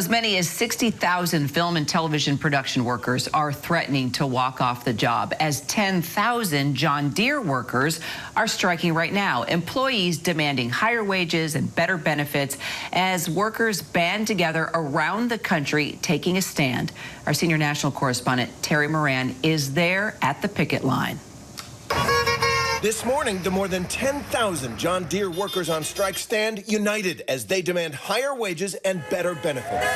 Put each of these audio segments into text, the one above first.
As many as 60,000 film and television production workers are threatening to walk off the job, as 10,000 John Deere workers are striking right now. Employees demanding higher wages and better benefits as workers band together around the country taking a stand. Our senior national correspondent Terry Moran is there at the picket line. This morning, the more than 10,000 John Deere workers on strike stand united as they demand higher wages and better benefits.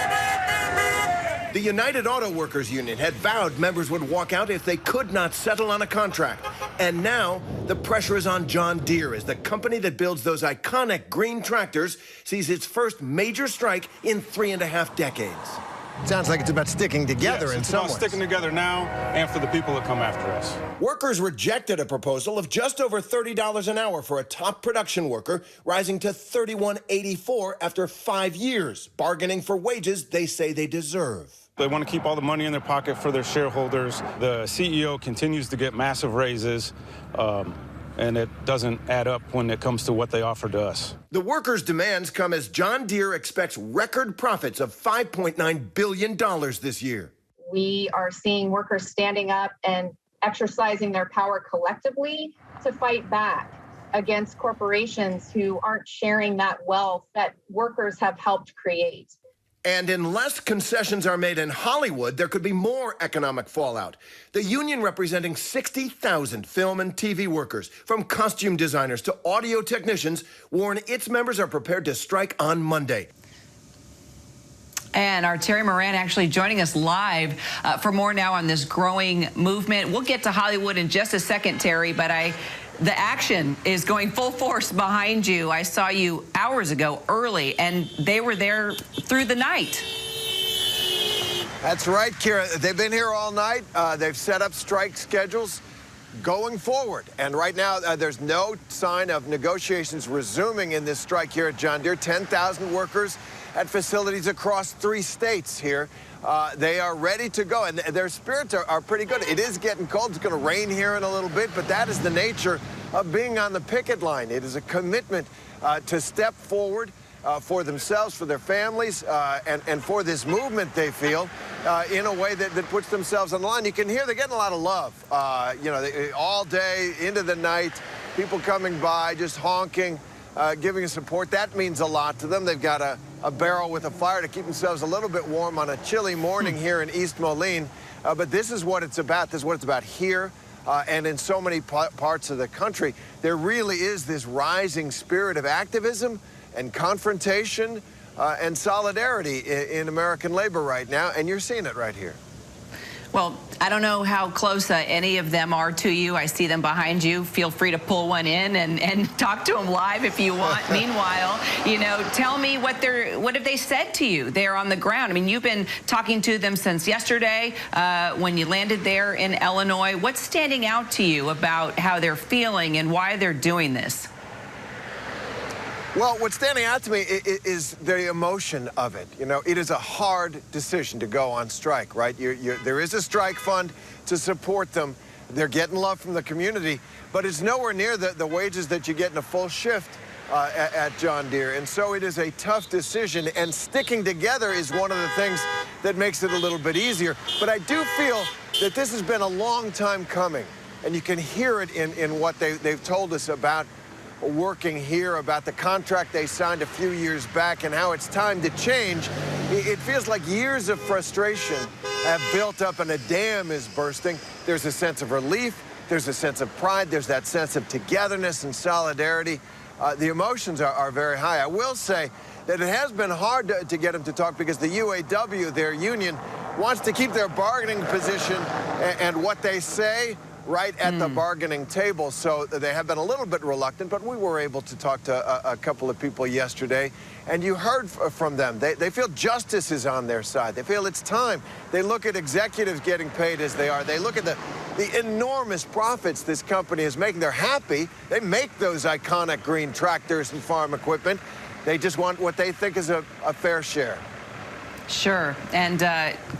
The United Auto Workers Union had vowed members would walk out if they could not settle on a contract. And now the pressure is on John Deere as the company that builds those iconic green tractors sees its first major strike in 3.5 decades. Sounds like it's about sticking together in some ways. It's about sticking together now and for the people that come after us. Workers rejected a proposal of just over $30 an hour for a top production worker, rising to $31.84 after 5 years, bargaining for wages they say they deserve. They want to keep all the money in their pocket for their shareholders. The CEO continues to get massive raises. And it doesn't add up when it comes to what they offer to us. The workers' demands come as John Deere expects record profits of $5.9 billion this year. We are seeing workers standing up and exercising their power collectively to fight back against corporations who aren't sharing that wealth that workers have helped create. And unless concessions are made in Hollywood, there could be more economic fallout. The union representing 60,000 film and TV workers, from costume designers to audio technicians, warn its members are prepared to strike on Monday. And our Terry Moran actually joining us live for more now on this growing movement. We'll get to Hollywood in just a second, Terry, but the action is going full force behind you. I saw you hours ago early, and they were there through the night. That's right, Kira. They've been here all night. They've set up strike schedules going forward. And right now, there's no sign of negotiations resuming in this strike here at John Deere. 10,000 workers at facilities across 3 states here. They are ready to go, and their spirits are pretty good. It is getting cold. It's going to rain here in a little bit, but that is the nature of being on the picket line. It is a commitment to step forward for themselves, for their families, and for this movement they feel in a way that puts themselves on the line. You can hear they're getting a lot of love. You know, all day, into the night, people coming by, just honking, giving support. That means a lot to them. They've got a barrel with a fire to keep themselves a little bit warm on a chilly morning here in East Moline. But this is what it's about. This is what it's about here and in so many parts of the country. There really is this rising spirit of activism and confrontation and solidarity in American labor right now, and you're seeing it right here. Well, I don't know how close any of them are to you. I see them behind you. Feel free to pull one in and talk to them live if you want. Meanwhile, you know, tell me what have they said to you there on the ground? I mean, you've been talking to them since yesterday when you landed there in Illinois. What's standing out to you about how they're feeling and why they're doing this? Well, what's standing out to me is the emotion of it. You know, it is a hard decision to go on strike, right? There is a strike fund to support them. They're getting love from the community, but it's nowhere near the wages that you get in a full shift at John Deere. And so it is a tough decision, and sticking together is one of the things that makes it a little bit easier. But I do feel that this has been a long time coming, and you can hear it in what they've told us about working here, about the contract they signed a few years back and how it's time to change. It feels like years of frustration have built up and a dam is bursting. There's a sense of relief. There's a sense of pride. There's that sense of togetherness and solidarity. The emotions are very high. I will say that it has been hard to get them to talk because the UAW, their union, wants to keep their bargaining position and what they say right at the bargaining table, so they have been a little bit reluctant, but we were able to talk to a couple of people yesterday, and you heard from them. They feel justice is on their side. They feel it's time. They look at executives getting paid as they are. They look at the enormous profits this company is making. They're happy. They make those iconic green tractors and farm equipment. They just want what they think is a fair share. Sure, and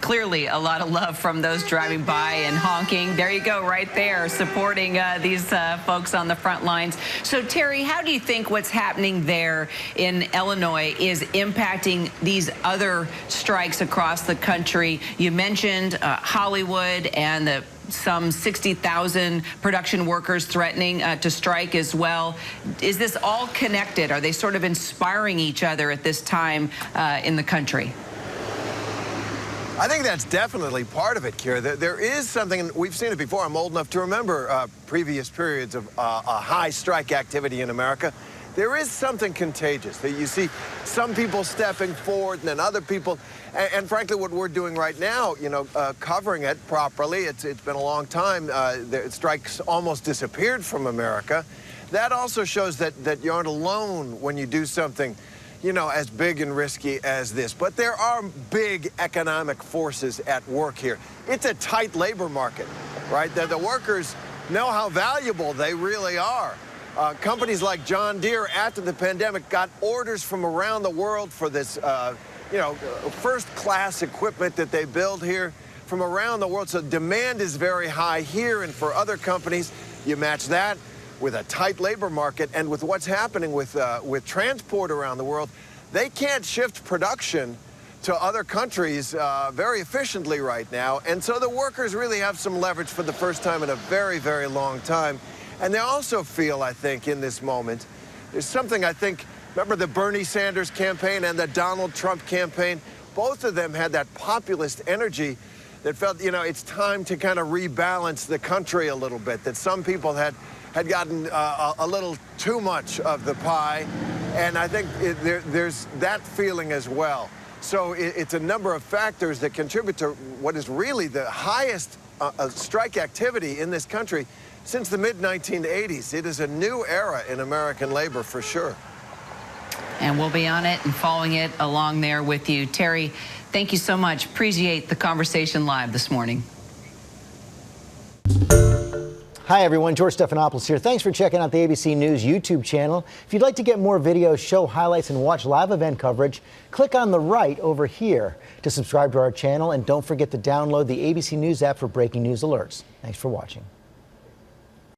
clearly a lot of love from those driving by and honking. There you go, right there, supporting these folks on the front lines. So, Terry, how do you think what's happening there in Illinois is impacting these other strikes across the country? You mentioned Hollywood and some 60,000 production workers threatening to strike as well. Is this all connected? Are they sort of inspiring each other at this time in the country? I think that's definitely part of it, Kira. There is something, and we've seen it before. I'm old enough to remember previous periods of a high strike activity in America. There is something contagious that you see some people stepping forward and then other people. And frankly, what we're doing right now, covering it properly, it's been a long time. The strikes almost disappeared from America. That also shows that you aren't alone when you do something as big and risky as this. But there are big economic forces at work here. It's a tight labor market, right? The workers know how valuable they really are. Companies like John Deere, after the pandemic, got orders from around the world for this, first-class equipment that they build here from around the world. So demand is very high here, and for other companies, you match that with a tight labor market and with what's happening with transport around the world. They can't shift production to other countries very efficiently right now. And so the workers really have some leverage for the first time in a very, very long time. And they also feel, I think, in this moment, there's something, I think, remember the Bernie Sanders campaign and the Donald Trump campaign? Both of them had that populist energy that felt, it's time to kind of rebalance the country a little bit, that some people had gotten a little too much of the pie. And I think there's that feeling as well. So it's a number of factors that contribute to what is really the highest strike activity in this country since the mid-1980s. It is a new era in American labor for sure. And we'll be on it and following it along there with you. Terry, thank you so much. Appreciate the conversation live this morning. Hi, everyone. George Stephanopoulos here. Thanks for checking out the ABC News YouTube channel. If you'd like to get more videos, show highlights, and watch live event coverage, click on the right over here to subscribe to our channel. And don't forget to download the ABC News app for breaking news alerts. Thanks for watching.